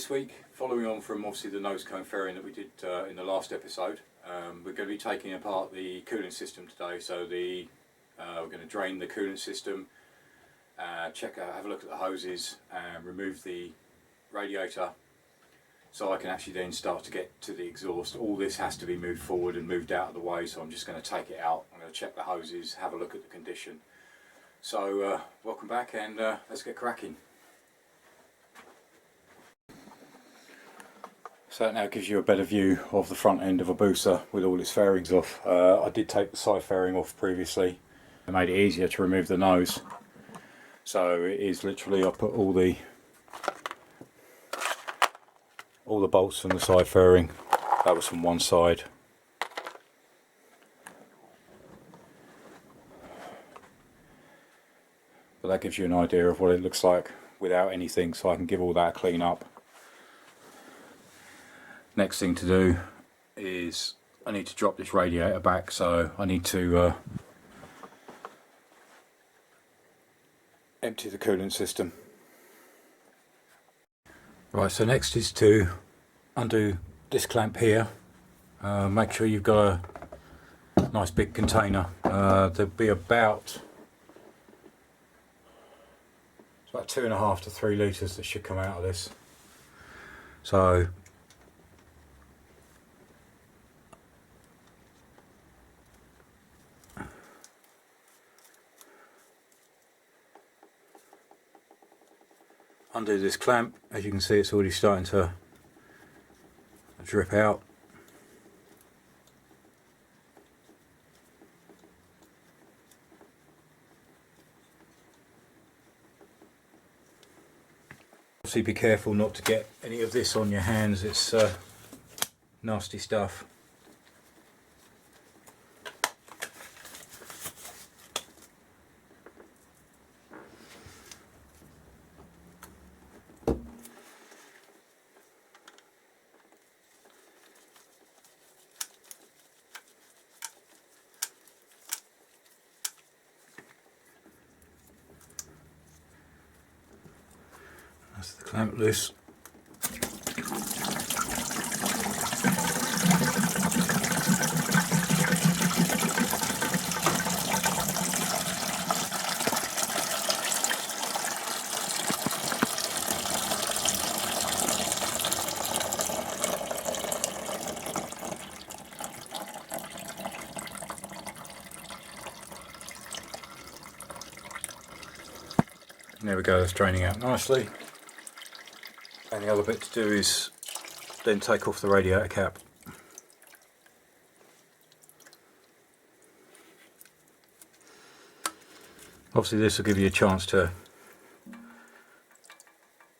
this week, following on from obviously the nose cone fairing that we did in the last episode, we're going to be taking apart the cooling system today. So we're going to drain the cooling system, have a look at the hoses, and remove the radiator, so I can actually then start to get to the exhaust. All this has to be moved forward and moved out of the way, so I'm just going to take it out. I'm going to check the hoses, have a look at the condition. So welcome back, and let's get cracking. So that now gives you a better view of the front end of a Hayabusa with all its fairings off. I did take the side fairing off previously. It made it easier to remove the nose. So it is literally, I put all the bolts from the side fairing. That was from one side. But that gives you an idea of what it looks like without anything, so I can give all that a clean up. Next thing to do is I need to drop this radiator back, so I need to empty the coolant system. Right, so next is to undo this clamp here. Make sure you've got a nice big container. There'll be about 2.5 to 3 litres that should come out of this. So undo this clamp. As you can see, it's already starting to drip out. Obviously be careful not to get any of this on your hands, it's nasty stuff. That's the clamp loose. There we go, that's draining out nicely. And the other bit to do is then take off the radiator cap. Obviously this will give you a chance to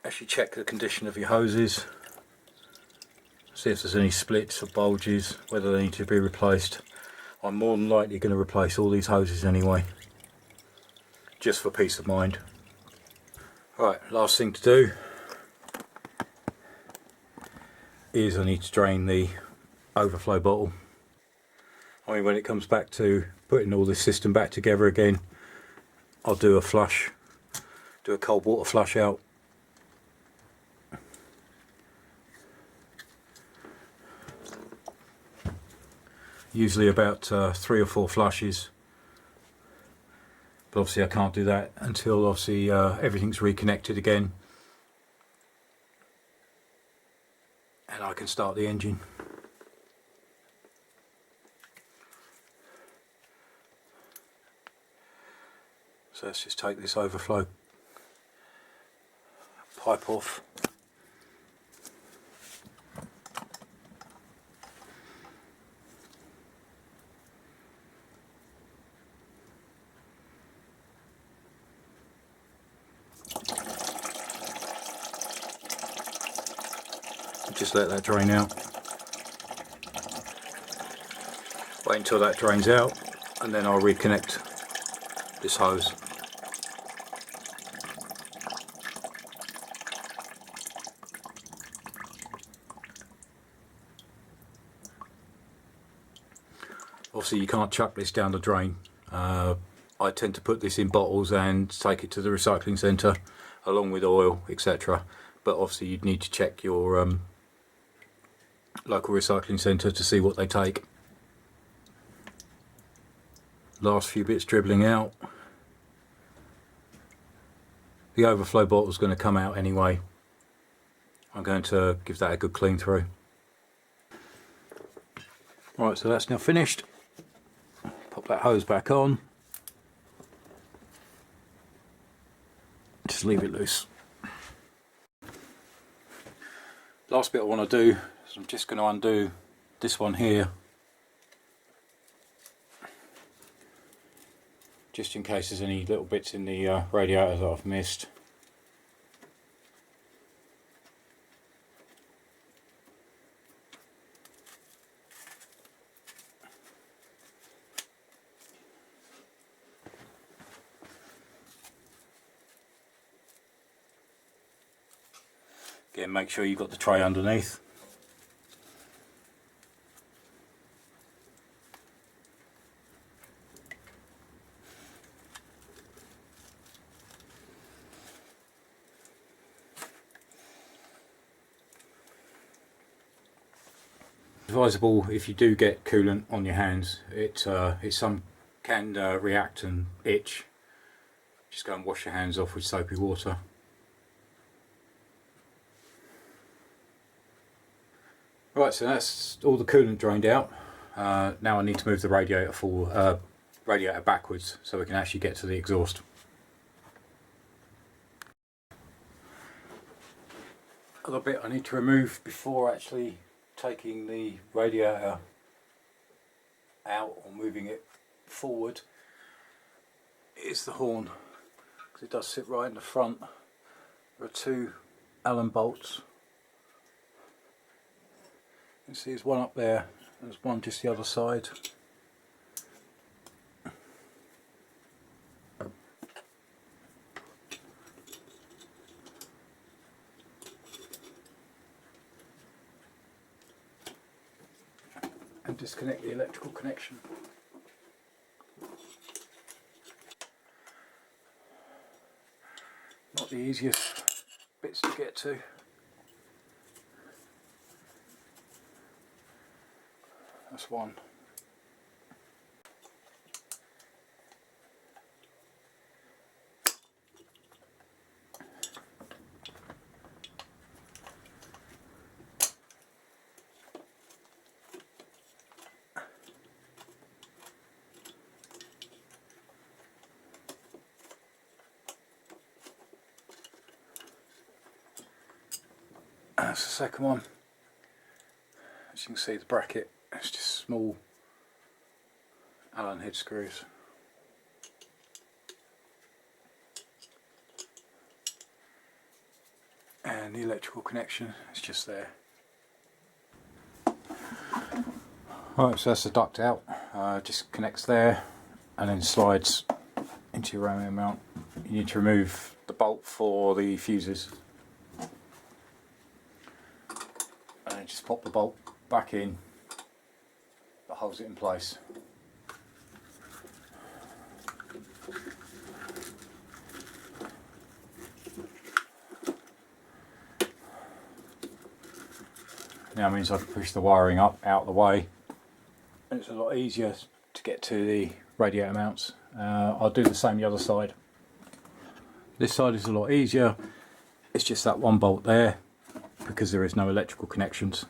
actually check the condition of your hoses, see if there's any splits or bulges, whether they need to be replaced. I'm more than likely going to replace all these hoses anyway, just for peace of mind. Right, last thing to do is I need to drain the overflow bottle. I mean, when it comes back to putting all this system back together again, I'll do a flush, do a cold water flush out. Usually about 3 or 4 flushes. But obviously I can't do that until obviously everything's reconnected again and I can start the engine. So let's just take this overflow pipe off. Just let that drain out. Wait until that drains out and then I'll reconnect this hose. Obviously you can't chuck this down the drain. I tend to put this in bottles and take it to the recycling centre along with oil, etc. but obviously you'd need to check your local recycling centre to see what they take. Last few bits dribbling out. The overflow bottle is going to come out anyway. I'm going to give that a good clean through. Right, so that's now finished. Pop that hose back on. Just leave it loose. Last bit I want to do is I'm just going to undo this one here, just in case there's any little bits in the radiator that I've missed. Again, make sure you've got the tray underneath. Advisable if you do get coolant on your hands, it some can react and itch. Just go and wash your hands off with soapy water. Right, so that's all the coolant drained out. Now I need to move the radiator backwards so we can actually get to the exhaust. Other bit I need to remove before actually taking the radiator out or moving it forward is the horn, because it does sit right in the front. There are two Allen bolts. You can see there's one up there, there's one just the other side. And disconnect the electrical connection. Not the easiest bits to get to. That's one. That's the second one. As you can see, the bracket, it's just small Allen head screws. And the electrical connection is just there. Right, so that's the duct out. Just connects there and then slides into your railway mount. You need to remove the bolt for the fuses. And then just pop the bolt back in that holds it in place. Now means I can push the wiring up out of the way, and it's a lot easier to get to the radiator mounts. I'll do the same the other side. This side is a lot easier. It's just that one bolt there because there is no electrical connections.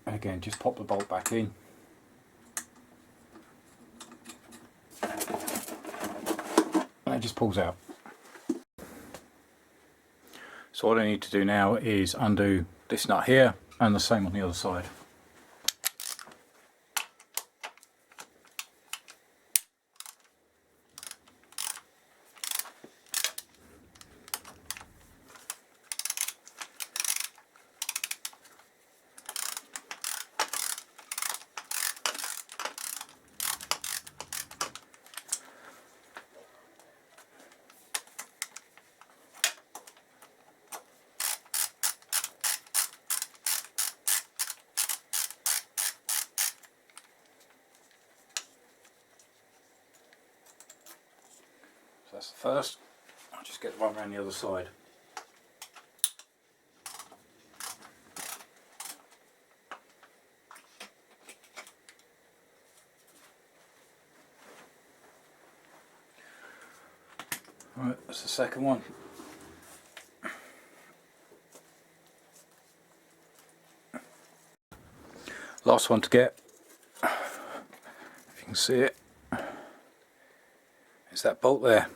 And again, just pop the bolt back in. And it just pulls out. So what I need to do now is undo this nut here and the same on the other side. That's the first. I'll just get one around the other side. Right, that's the second one. Last one to get, if you can see it, is that bolt there.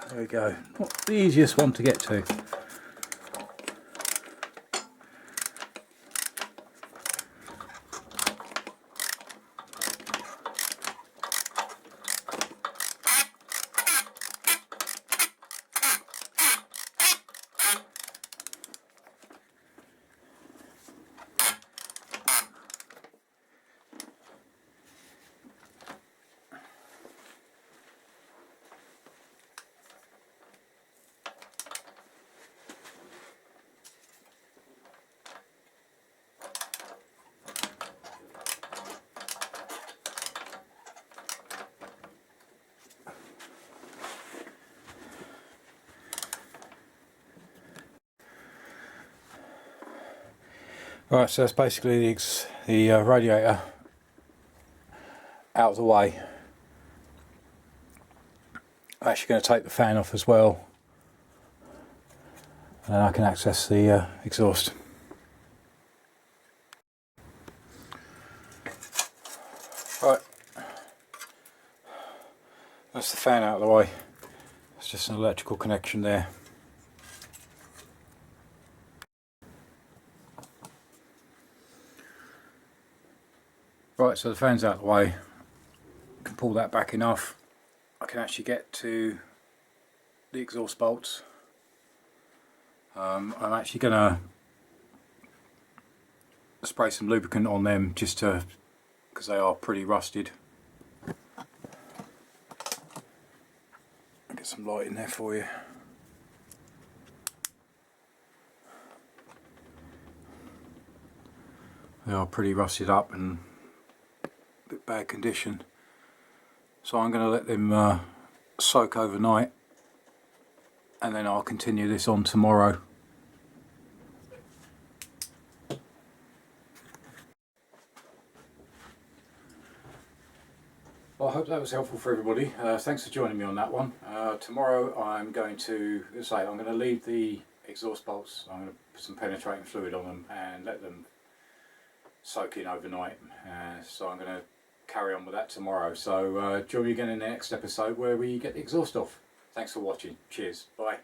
There we go. Not the easiest one to get to. Right, so that's basically the radiator out of the way. I'm actually going to take the fan off as well, and then I can access the exhaust. Right, that's the fan out of the way. It's just an electrical connection there. Right, so the fan's out of the way. I can pull that back enough. I can actually get to the exhaust bolts. I'm actually going to spray some lubricant on them just to, because they are pretty rusted. I'll get some light in there for you. They are pretty rusted up and a bit bad condition, so I'm going to let them soak overnight, and then I'll continue this on tomorrow. Well, I hope that was helpful for everybody. Thanks for joining me on that one. Tomorrow I'm going to leave the exhaust bolts. I'm going to put some penetrating fluid on them and let them soak in overnight. So I'm going to carry on with that tomorrow. So join me again in the next episode where we get the exhaust off. Thanks for watching. Cheers. Bye.